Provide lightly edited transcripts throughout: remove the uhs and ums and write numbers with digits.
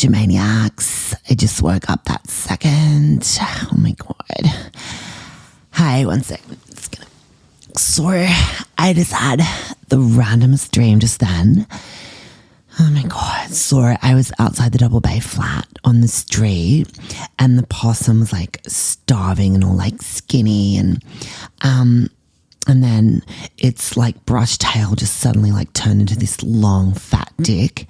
Maniacs. I just woke up that second. Oh my God. Hi, one second. Sorry, I just had the randomest dream just then. Oh my God. Sorry, I was outside the Double Bay flat on the street and the possum was like starving and all like skinny and then its like brush tail just suddenly like turned into this long fat dick.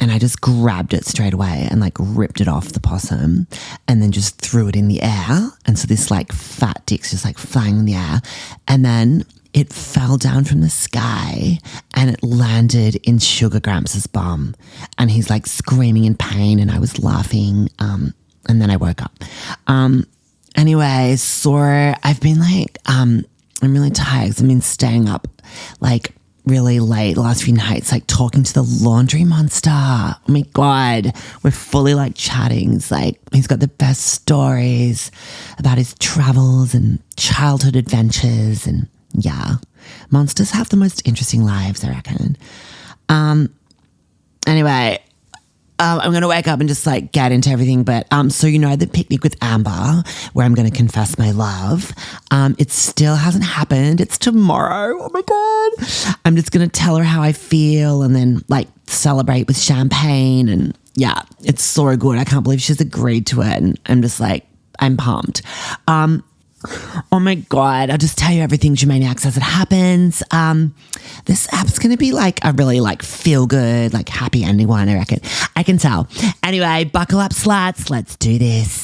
And I just grabbed it straight away and like ripped it off the possum and then just threw it in the air. And so this like fat dick's just like flying in the air. And then it fell down from the sky and it landed in Sugar Gramps' bum. And he's like screaming in pain and I was laughing. And then I woke up. Anyway, so I've been like, I'm really tired because I've been staying up like really late the last few nights, like talking to the laundry monster. Oh my God. We're fully like chatting. It's like, he's got the best stories about his travels and childhood adventures. And yeah, monsters have the most interesting lives, I reckon. Anyway, I'm going to wake up and just like get into everything. But so you know the picnic with Amber where I'm going to confess my love. It still hasn't happened. It's tomorrow. Oh my God. I'm just going to tell her how I feel and then like celebrate with champagne. And yeah, it's so good. I can't believe she's agreed to it. And I'm just like, I'm pumped. Oh my God, I'll just tell you everything Maniacs as it happens. This app's going to be like a really like feel good, like happy ending one, I reckon. I can tell. Anyway, buckle up sluts. Let's do this.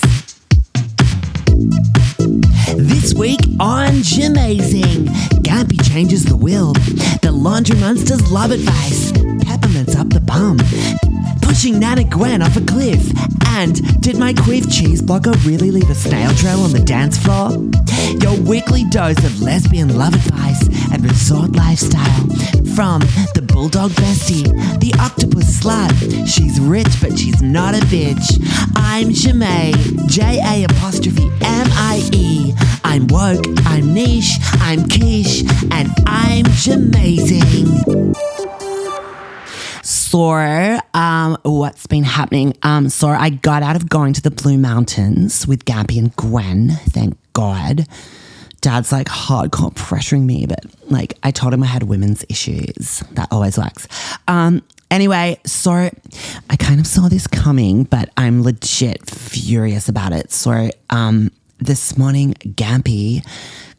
This week on Jamazing, Gampy changes the will. The laundry monster's love advice. Peppermints up the bum. Pushing Nana Gwen off a cliff. And did my queef cheese blocker really leave a snail trail on the dance floor? Your weekly dose of lesbian love advice and resort lifestyle from the bulldog bestie, the octopus slut. She's rich but she's not a bitch. I'm Jamae, J-A apostrophe M-I-E. I'm woke, I'm niche, I'm quiche, and I'm Jamazing. So, what's been happening? So I got out of going to the Blue Mountains with Gampy and Gwen, thank God. Dad's like hardcore pressuring me, but like I told him I had women's issues. That always works. Anyway, so I kind of saw this coming, but I'm legit furious about it. So this morning, Gampy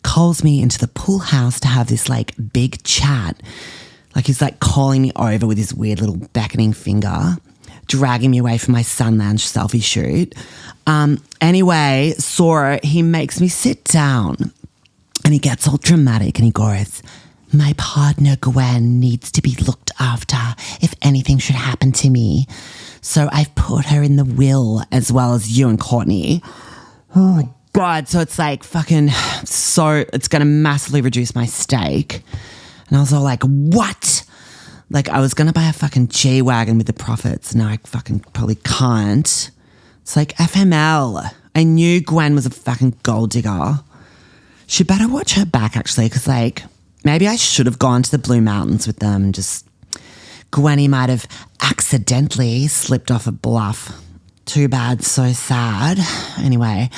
calls me into the pool house to have this like big chat. Like he's like calling me over with his weird little beckoning finger, dragging me away from my Sun Lounge selfie shoot. Anyway, so he makes me sit down and he gets all dramatic and he goes, my partner Gwen needs to be looked after if anything should happen to me. So I've put her in the will as well as you and Courtney. Oh my God. So it's like fucking, so it's going to massively reduce my stake. And I was all like, what? Like I was going to buy a fucking G-Wagon with the profits. Now I fucking probably can't. It's like FML. I knew Gwen was a fucking gold digger. She better watch her back actually because like maybe I should have gone to the Blue Mountains with them. Just Gwenny might have accidentally slipped off a bluff. Too bad, so sad. Anyway,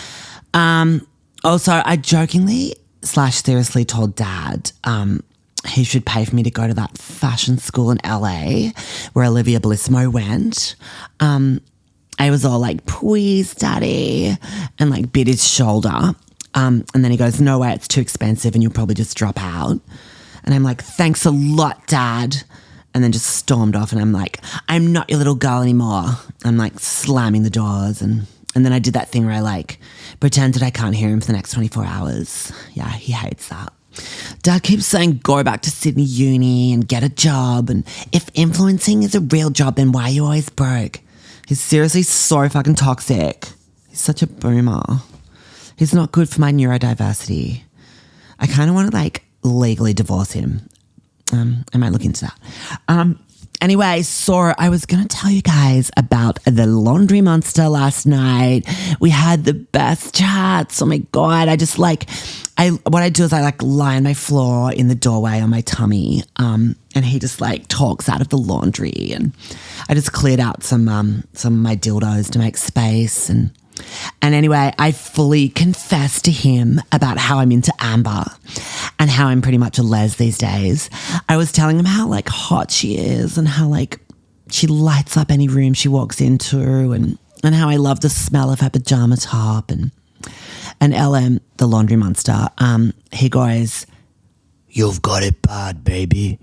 also I jokingly / seriously told Dad he should pay for me to go to that fashion school in LA where Olivia Bellissimo went. I was all like, please, Daddy, and like bit his shoulder. And then he goes, no way, it's too expensive and you'll probably just drop out. And I'm like, thanks a lot, Dad. And then just stormed off and I'm like, I'm not your little girl anymore. I'm like slamming the doors and then I did that thing where I like pretended I can't hear him for the next 24 hours. Yeah, he hates that. Dad keeps saying go back to Sydney Uni and get a job, and if influencing is a real job then why are you always broke? He's seriously so fucking toxic. He's such a boomer. He's not good for my neurodiversity. I kind of want to like legally divorce him. I might look into that. Anyway, so I was going to tell you guys about the laundry monster last night. We had the best chats. Oh my God. What I do is I lie on my floor in the doorway on my tummy. And he just talks out of the laundry, and I just cleared out some of my dildos to make space. And anyway, I fully confessed to him about how I'm into Amber and how I'm pretty much a les these days. I was telling him how hot she is and how she lights up any room she walks into, and how I love the smell of her pajama top. And LM, the laundry monster, he goes, "You've got it bad, baby.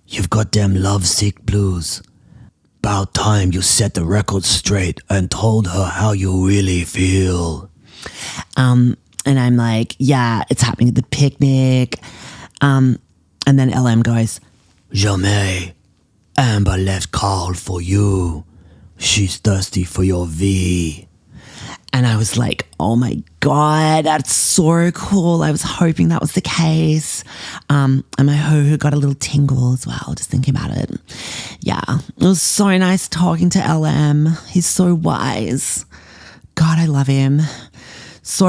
You've got them lovesick blues. About time you set the record straight and told her how you really feel." And I'm like, yeah, it's happening at the picnic. And then LM goes, "Jamais. Amber left Carl for you. She's thirsty for your V." And I was like, oh my God, that's so cool. I was hoping that was the case. And my hoo-hoo got a little tingle as well, just thinking about it. Yeah, it was so nice talking to LM. He's so wise. God, I love him. So,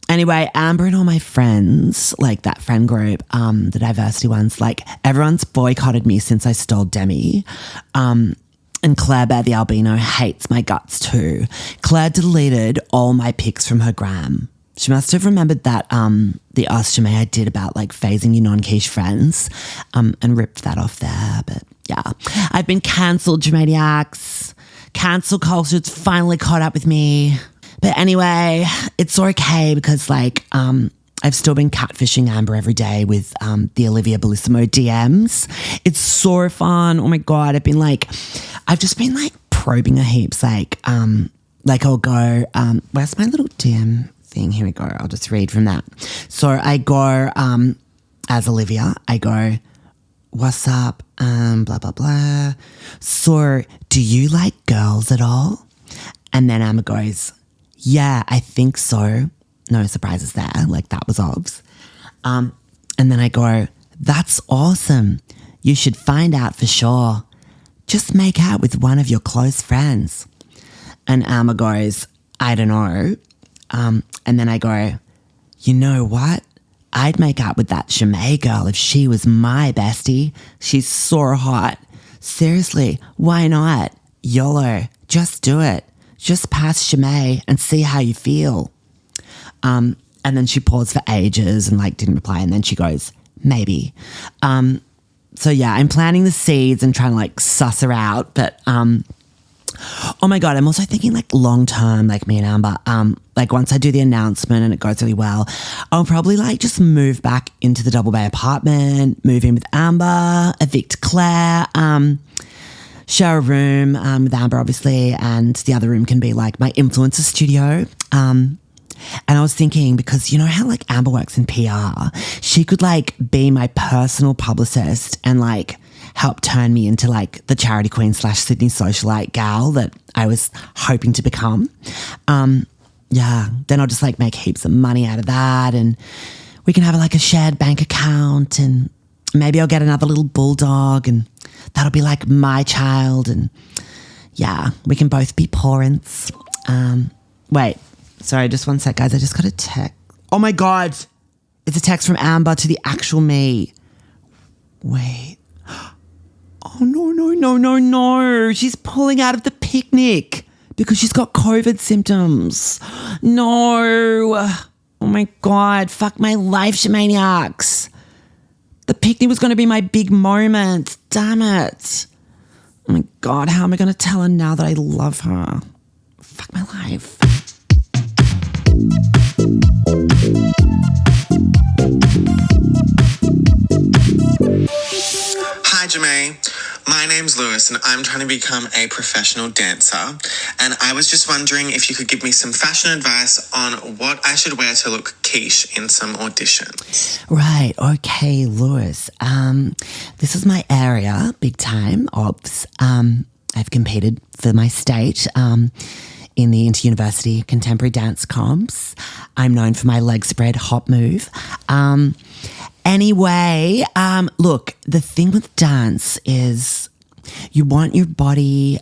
anyway, Amber and all my friends, that friend group, the diversity ones, everyone's boycotted me since I stole Demi. And Claire Bear, the albino, hates my guts too. Claire deleted all my pics from her gram. She must have remembered that the Ask Jamae I did about phasing your non-quiche friends and ripped that off there. But yeah, I've been cancelled, Jamaniacs. Cancel culture's finally caught up with me. But anyway, it's okay because I've still been catfishing Amber every day with the Olivia Bellissimo DMs. It's so fun. Oh my God. I've just been probing her heaps. I'll go, where's my little DM thing? Here we go. I'll just read from that. So I go, as Olivia, I go, "What's up? Blah, blah, blah. So do you like girls at all?" And then Amber goes, "Yeah, I think so." No surprises there. That was obvs. And then I go, "That's awesome. You should find out for sure. Just make out with one of your close friends." And Amber goes, "I don't know." And then I go, "You know what? I'd make out with that Jamae girl if she was my bestie. She's so hot. Seriously, why not? YOLO, just do it. Just pass Jamae and see how you feel." And then she paused for ages and didn't reply. And then she goes, "Maybe." So yeah, I'm planting the seeds and trying to suss her out. But, oh my God, I'm also thinking long term, me and Amber, once I do the announcement and it goes really well, I'll probably just move back into the Double Bay apartment, move in with Amber, evict Claire, share a room with Amber, obviously, and the other room can be my influencer studio. And I was thinking, because you know how Amber works in PR, she could be my personal publicist and help turn me into the charity queen / Sydney socialite gal that I was hoping to become. Yeah, then I'll just make heaps of money out of that, and we can have a shared bank account, and maybe I'll get another little bulldog, and that'll be my child, and yeah, we can both be parents. Wait. Sorry, just one sec, guys. I just got a text. Oh my God. It's a text from Amber to the actual me. Wait. Oh, no. She's pulling out of the picnic because she's got COVID symptoms. No. Oh my God. Fuck my life, Shamaniacs. The picnic was going to be my big moment. Damn it. Oh my God. How am I going to tell her now that I love her? Fuck my life. Hi, Jamae. My name's Lewis, and I'm trying to become a professional dancer. And I was just wondering if you could give me some fashion advice on what I should wear to look quiche in some auditions. Right. Okay, Lewis. This is my area, big time, obs. I've competed for my state in the inter-university contemporary dance comps. I'm known for my leg spread hop move. Anyway, look, the thing with dance is you want your body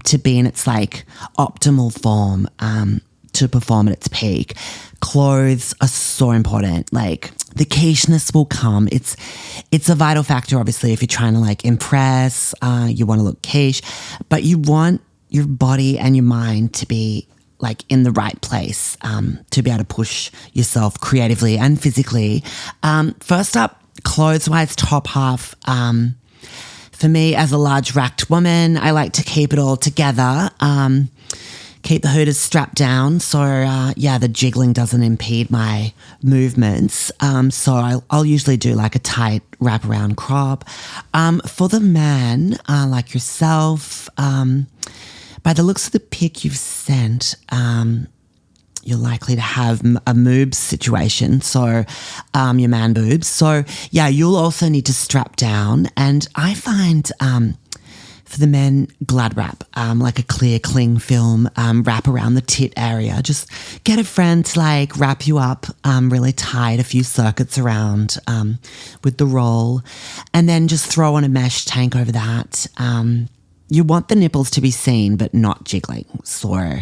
to be in its like optimal form to perform at its peak. Clothes are so important. Like the quiche-ness will come. It's a vital factor, obviously, if you're trying to like impress, you want to look quiche, but you want your body and your mind to be like in the right place to be able to push yourself creatively and physically. First up, clothes-wise, top half. For me, as a large racked woman, I like to keep it all together. Keep the hooters strapped down so, the jiggling doesn't impede my movements. So I'll usually do like a tight wraparound crop. For the man, like yourself, by the looks of the pic you've sent, you're likely to have a moobs situation, so your man boobs. So, yeah, you'll also need to strap down. And I find for the men, glad wrap, like a clear cling film, wrap around the tit area. Just get a friend to like wrap you up really tight, a few circuits around with the roll, and then just throw on a mesh tank over that. You want the nipples to be seen, but not jiggling. So,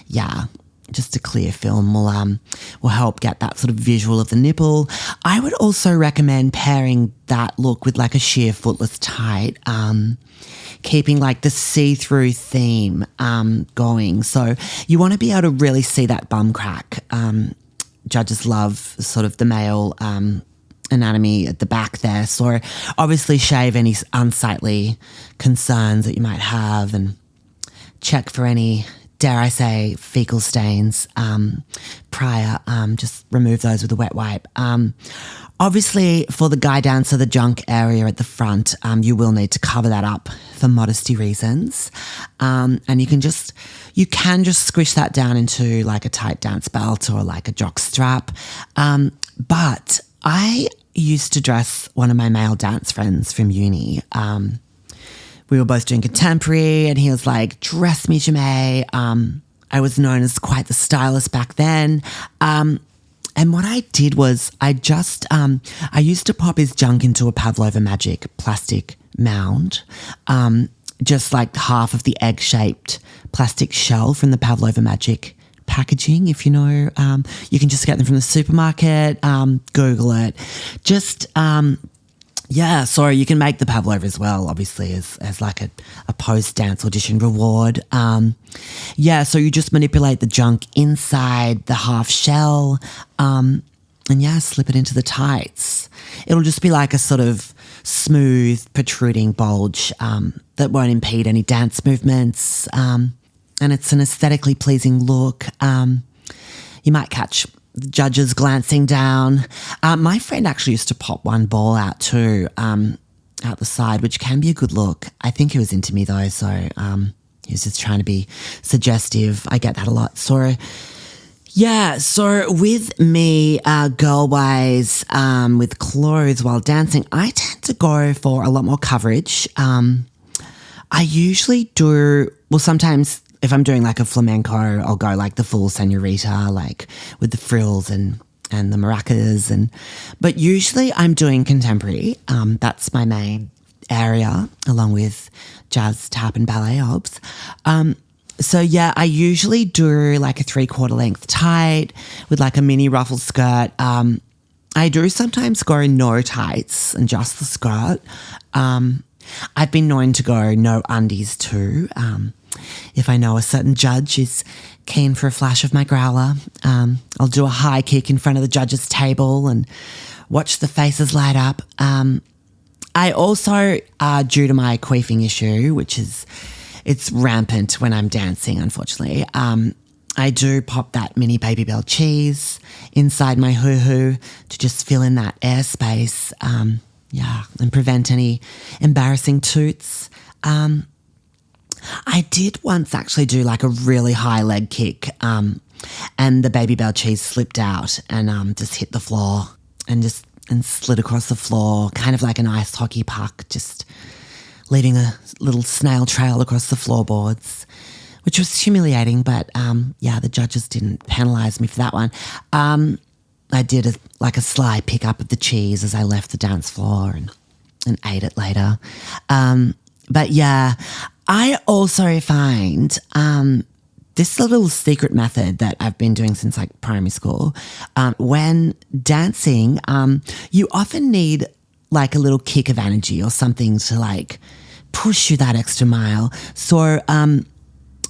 yeah, just a clear film will help get that sort of visual of the nipple. I would also recommend pairing that look with like a sheer footless tight, keeping like the see-through theme going. So you want to be able to really see that bum crack. Judges love sort of the male anatomy at the back there. So obviously shave any unsightly concerns that you might have and check for any, dare I say, fecal stains prior. Just remove those with a wet wipe. Obviously, for the guy dancer, the junk area at the front, you will need to cover that up for modesty reasons. And you can just squish that down into like a tight dance belt or like a jock strap. But I used to dress one of my male dance friends from uni. We were both doing contemporary and he was like, dress me, Jamae. I was known as quite the stylist back then. And what I did was I used to pop his junk into a Pavlova Magic plastic mound, just like half of the egg-shaped plastic shell from the Pavlova Magic packaging, if you know. You can just get them from the supermarket, Google it. Just, sorry, you can make the pavlova as well, obviously, as like a post-dance audition reward. So you just manipulate the junk inside the half shell, and slip it into the tights. It'll just be like a sort of smooth, protruding bulge that won't impede any dance movements, and it's an aesthetically pleasing look. You might catch judges glancing down. My friend actually used to pop one ball out too, out the side, which can be a good look. I think he was into me though, so he was just trying to be suggestive. I get that a lot. So with me, girl-wise, with clothes while dancing, I tend to go for a lot more coverage. I usually do, sometimes if I'm doing like a flamenco, I'll go like the full senorita, like with the frills and the maracas. But usually I'm doing contemporary. That's my main area, along with jazz, tap and ballet obs. I usually do like a 3/4 length tight with like a mini ruffle skirt. I do sometimes go no tights and just the skirt. I've been known to go no undies too. If I know a certain judge is keen for a flash of my growler, I'll do a high kick in front of the judge's table and watch the faces light up. I also, due to my queefing issue, it's rampant when I'm dancing, unfortunately, I do pop that mini baby bell cheese inside my hoo-hoo to just fill in that airspace, and prevent any embarrassing toots. I did once actually do like a really high leg kick, and the baby bell cheese slipped out and just hit the floor and slid across the floor, kind of like an ice hockey puck, just leaving a little snail trail across the floorboards, which was humiliating, but the judges didn't penalise me for that one. I did a sly pick up of the cheese as I left the dance floor and ate it later. But yeah, I also find this is a little secret method that I've been doing since like primary school. When dancing, you often need like a little kick of energy or something to like push you that extra mile. So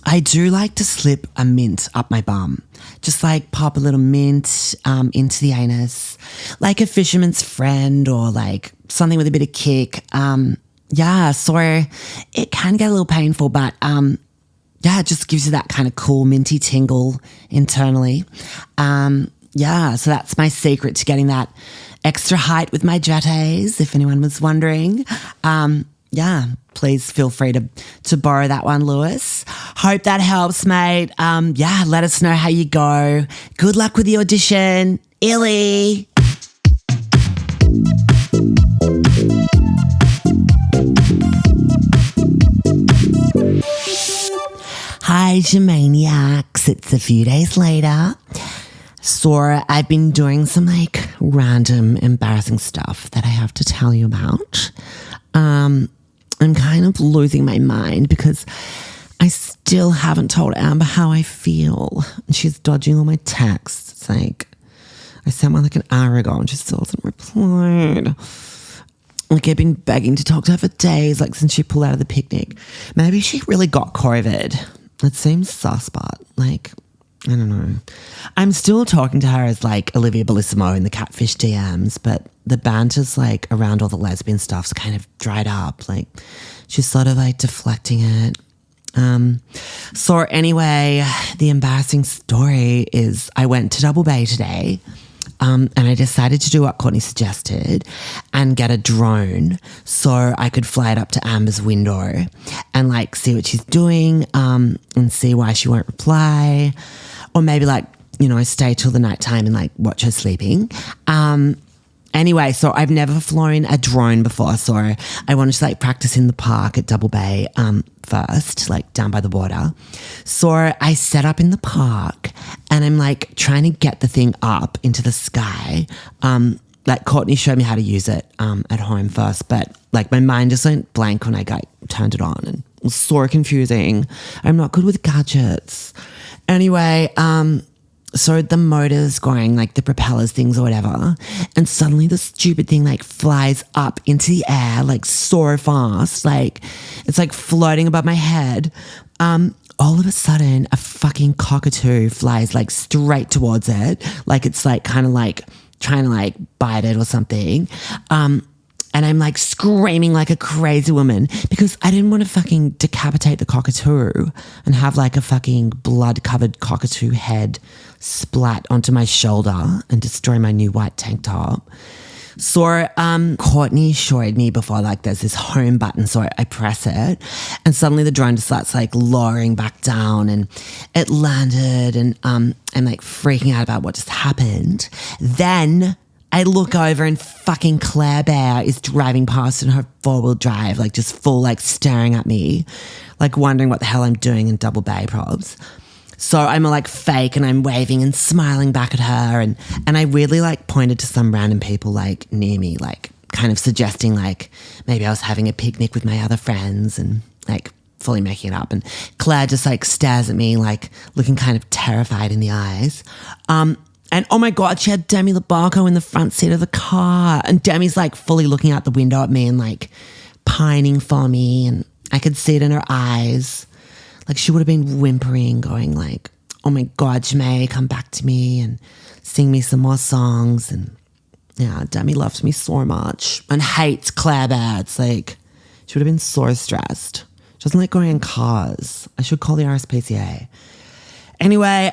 I do like to slip a mint up my bum. Just like pop a little mint into the anus, like a fisherman's friend or like something with a bit of kick. So it can get a little painful, but it just gives you that kind of cool minty tingle internally. So that's my secret to getting that extra height with my jettes, if anyone was wondering. Please feel free to borrow that one, Lewis. Hope that helps, mate. Let us know how you go. Good luck with the audition. Lilley. Hi, Germaniacs. It's a few days later. So I've been doing some like random embarrassing stuff that I have to tell you about. I'm kind of losing my mind because I still haven't told Amber how I feel. And she's dodging all my texts. It's like, I sent one like an hour ago and she still hasn't replied. Like I've been begging to talk to her for days, like since she pulled out of the picnic. Maybe she really got COVID. It seems sus, but like, I don't know. I'm still talking to her as like Olivia Bellissimo in the Catfish DMs, but the banter's like around all the lesbian stuff's kind of dried up. Like she's sort of like deflecting it. So anyway, the embarrassing story is I went to Double Bay today. And I decided to do what Courtney suggested and get a drone so I could fly it up to Amber's window and like see what she's doing and see why she won't reply, or maybe like, stay till the nighttime and like watch her sleeping. Anyway, so I've never flown a drone before, so I wanted to like practice in the park at Double Bay first, like down by the water. So I set up in the park and I'm like trying to get the thing up into the sky. Like Courtney showed me how to use it at home first, but like my mind just went blank when I turned it on and it was so confusing. I'm not good with gadgets. Anyway, so the motor's going, like the propellers things or whatever, and suddenly the stupid thing like flies up into the air like so fast, like it's like floating above my head. All of a sudden a fucking cockatoo flies like straight towards it, like it's like kind of like trying to like bite it or something. And I'm like screaming like a crazy woman because I didn't want to fucking decapitate the cockatoo and have like a fucking blood-covered cockatoo head splat onto my shoulder and destroy my new white tank top. So Courtney showed me before like there's this home button, so I press it and suddenly the drone just starts like lowering back down and it landed and I'm like freaking out about what just happened. Then I look over and fucking Claire Bear is driving past in her 4-wheel drive, like just full like staring at me, like wondering what the hell I'm doing in Double Bay probs. So I'm like fake and I'm waving and smiling back at her and I weirdly like pointed to some random people like near me, like kind of suggesting like maybe I was having a picnic with my other friends and like fully making it up. And Claire just like stares at me like looking kind of terrified in the eyes. And oh my God, she had Demi Lobarko in the front seat of the car. And Demi's like fully looking out the window at me and like pining for me. And I could see it in her eyes. Like she would have been whimpering, going like, oh my God, Jemay, come back to me and sing me some more songs. And yeah, Demi loves me so much and hates Claire Bear. It's like, she would have been so stressed. She doesn't like going in cars. I should call the RSPCA. Anyway,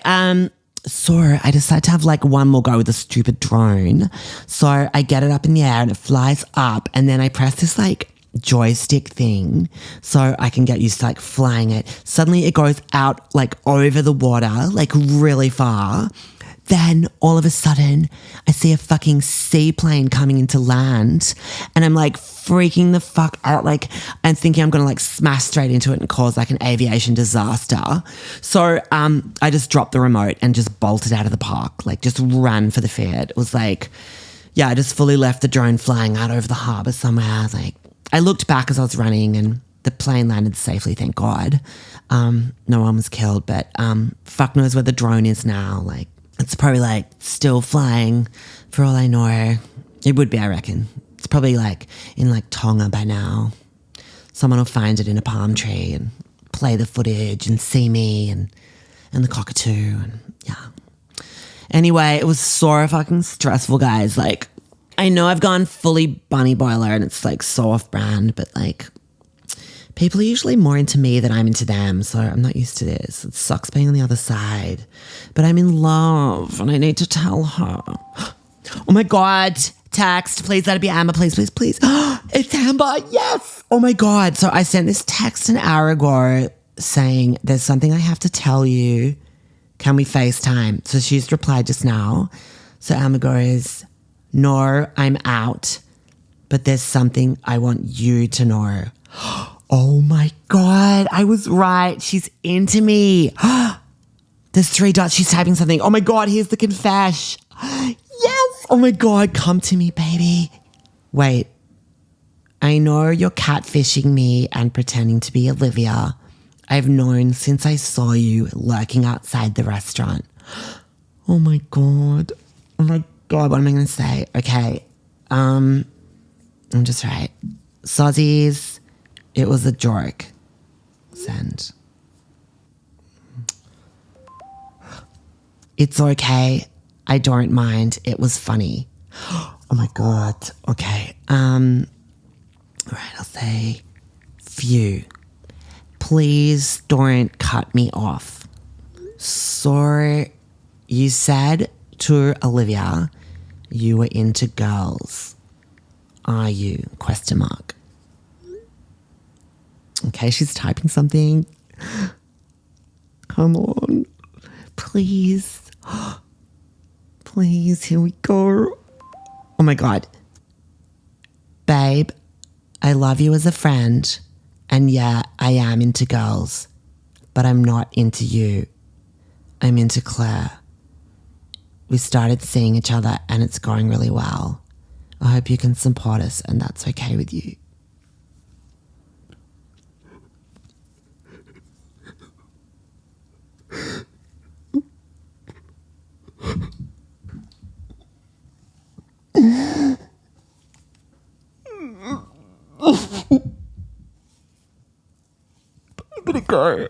so I decided to have like one more go with the stupid drone. So I get it up in the air and it flies up and then I press this like joystick thing so I can get used to like flying it. Suddenly it goes out like over the water, like really far. then all of a sudden, I see a fucking seaplane coming into land, and I'm like freaking the fuck out. Like, I'm thinking I'm gonna like smash straight into it and cause like an aviation disaster. So I just dropped the remote and just bolted out of the park, like just ran for the field. It was like, yeah, I just fully left the drone flying out over the harbour somewhere. Like, I looked back as I was running and the plane landed safely, thank God. No one was killed, but fuck knows where the drone is now. Like, it's probably like still flying for all I know. It would be, I reckon. It's probably like in like Tonga by now. Someone will find it in a palm tree and play the footage and see me and the cockatoo and yeah. Anyway, it was so fucking stressful, guys. Like, I know I've gone fully bunny boiler and it's like so off brand, but like people are usually more into me than I'm into them, so I'm not used to this. It sucks being on the other side. But I'm in love and I need to tell her. Oh my God, text. Please let it be Amber. Please, please, please. It's Amber. Yes. Oh my God. So I sent this text an hour ago saying, there's something I have to tell you. Can we FaceTime? So she's replied just now. So Amber goes, no, I'm out. But there's something I want you to know. Oh my God, I was right. She's into me. There's 3 dots. She's typing something. Oh my God, here's the confess. Yes. Oh my God, come to me, baby. Wait, I know you're catfishing me and pretending to be Olivia. I've known since I saw you lurking outside the restaurant. Oh my God. Oh my God, what am I going to say? Okay. I'm just right. Sozzies. It was a joke. Send. It's okay. I don't mind. It was funny. Oh my God. Okay. All right, I'll say few. Please don't cut me off. So you said to Olivia you were into girls. Are you? Question mark. Okay, she's typing something. Come on. Please. Please, here we go. Oh my God. Babe, I love you as a friend. And yeah, I am into girls. But I'm not into you. I'm into Claire. We started seeing each other and it's going really well. I hope you can support us and that's okay with you. I'm gonna go.